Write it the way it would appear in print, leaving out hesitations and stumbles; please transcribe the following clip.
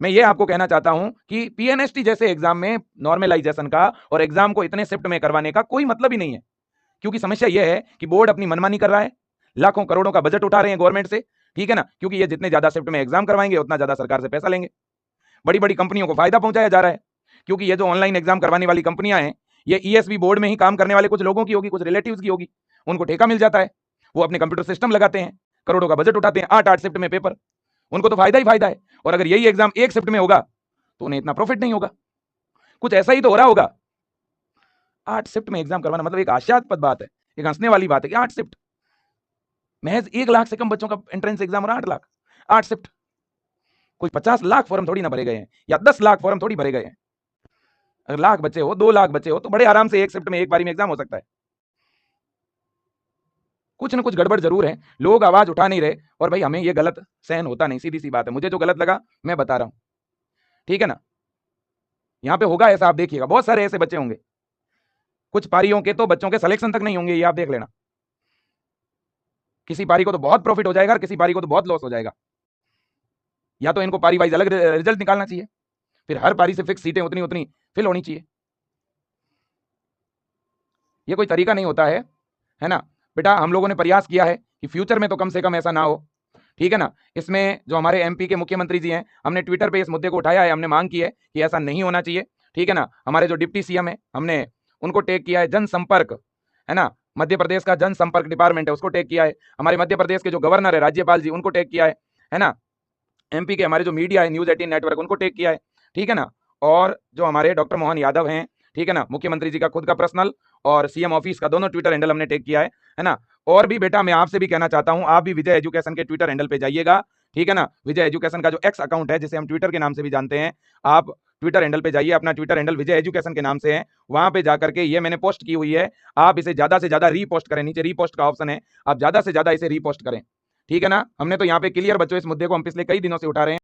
मैं ये आपको कहना चाहता हूं कि पीएनएसटी जैसे एग्जाम में नॉर्मलाइजेशन का और एग्जाम को इतने शिफ्ट में करवाने का कोई मतलब ही नहीं है, क्योंकि समस्या यह है कि बोर्ड अपनी मनमानी कर रहा है, लाखों करोड़ों का बजट उठा रहे हैं गवर्नमेंट से, ठीक है ना, क्योंकि ये जितने ज्यादा शिफ्ट में एग्जाम करवाएंगे उतना ज्यादा सरकार से पैसा लेंगे। बड़ी बड़ी कंपनियों को फायदा पहुंचाया जा रहा है, क्योंकि ये जो ऑनलाइन एग्जाम करवाने वाली कंपनियां हैं, ये ईएसबी बोर्ड में ही काम करने वाले कुछ लोगों की होगी, कुछ रिलेटिव्स की होगी, उनको ठेका मिल जाता है, वो अपने कंप्यूटर सिस्टम लगाते हैं, करोड़ों का बजट उठाते हैं, 8-8 शिफ्ट में पेपर, उनको तो फायदा ही फायदा है। और अगर यही एग्जाम एक शिफ्ट में होगा तो उन्हें इतना प्रॉफिट नहीं होगा। कुछ ऐसा ही तो हो रहा होगा। 8 शिफ्ट में एग्जाम करवाना मतलब एक हास्यास्पद बात है, एक हंसने वाली बात है कि 8 शिफ्ट, महज 1 लाख से कम बच्चों का एंट्रेंस एग्जाम और 8 लाख, 8 शिफ्ट। कोई 50 लाख फॉर्म थोड़ी ना भरे गए हैं या 10 लाख फॉर्म थोड़ी भरे गए हैं। अगर लाख बच्चे हो, 2 लाख बच्चे हो, तो बड़े आराम से एक शिफ्ट में एक बारी में एग्जाम हो सकता है। कुछ ना कुछ गड़बड़ जरूर है, लोग आवाज उठा नहीं रहे, और भाई हमें ये गलत सहन होता नहीं, सीधी सी बात है। मुझे जो गलत लगा मैं बता रहा हूं, ठीक है ना। यहां पे होगा ऐसा, आप देखिएगा, बहुत सारे ऐसे बच्चे होंगे, कुछ पारियों के तो बच्चों के सिलेक्शन तक नहीं होंगे, ये आप देख लेना। किसी पारी को तो बहुत प्रॉफिट हो जाएगा और किसी पारी को तो बहुत लॉस हो जाएगा। या तो इनको पारी वाइज अलग रिजल्ट निकालना चाहिए, फिर हर पारी से फिक्स सीटें उतनी उतनी फिल होनी चाहिए। ये कोई तरीका नहीं होता है ना बेटा। हम लोगों ने प्रयास किया है कि फ्यूचर में तो कम से कम ऐसा ना हो, ठीक है ना। इसमें जो हमारे एमपी के मुख्यमंत्री जी हैं, हमने ट्विटर पे इस मुद्दे को उठाया है, हमने मांग की है कि ऐसा नहीं होना चाहिए, ठीक है ना। हमारे जो डिप्टी सीएम है, हमने उनको टेक किया है, जनसंपर्क है ना, मध्य प्रदेश का जनसंपर्क डिपार्टमेंट है उसको टेक किया है, हमारे मध्य प्रदेश के जो गवर्नर है राज्यपाल जी उनको टेक किया है ना। एमपी के हमारे जो मीडिया है, न्यूज 18 नेटवर्क, उनको टेक किया है, ठीक है ना। और जो हमारे डॉक्टर मोहन यादव हैं, ठीक है ना, मुख्यमंत्री जी का खुद का पर्सनल और सीएम ऑफिस का दोनों ट्विटर हैंडल हमने टेक किया है ना। और भी बेटा मैं आपसे भी कहना चाहता हूं, आप भी विजय एजुकेशन के ट्विटर हैंडल पे जाइएगा, ठीक है ना। विजय एजुकेशन का जो एक्स अकाउंट है, जिसे हम ट्विटर के नाम से भी जानते हैं, आप ट्विटर हैंडल पे जाइए, अपना ट्विटर हैंडल विजय एजुकेशन के नाम से है, वहां पे जाकर के ये मैंने पोस्ट की हुई है, आप इसे ज्यादा से ज्यादा रीपोस्ट करें, नीचे रीपोस्ट का ऑप्शन है, आप ज्यादा से ज्यादा इसे रीपोस्ट करें, ठीक है ना। हमने तो यहाँ पे क्लियर बच्चों इस मुद्दे को हम पिछले कई दिनों से उठा रहे हैं।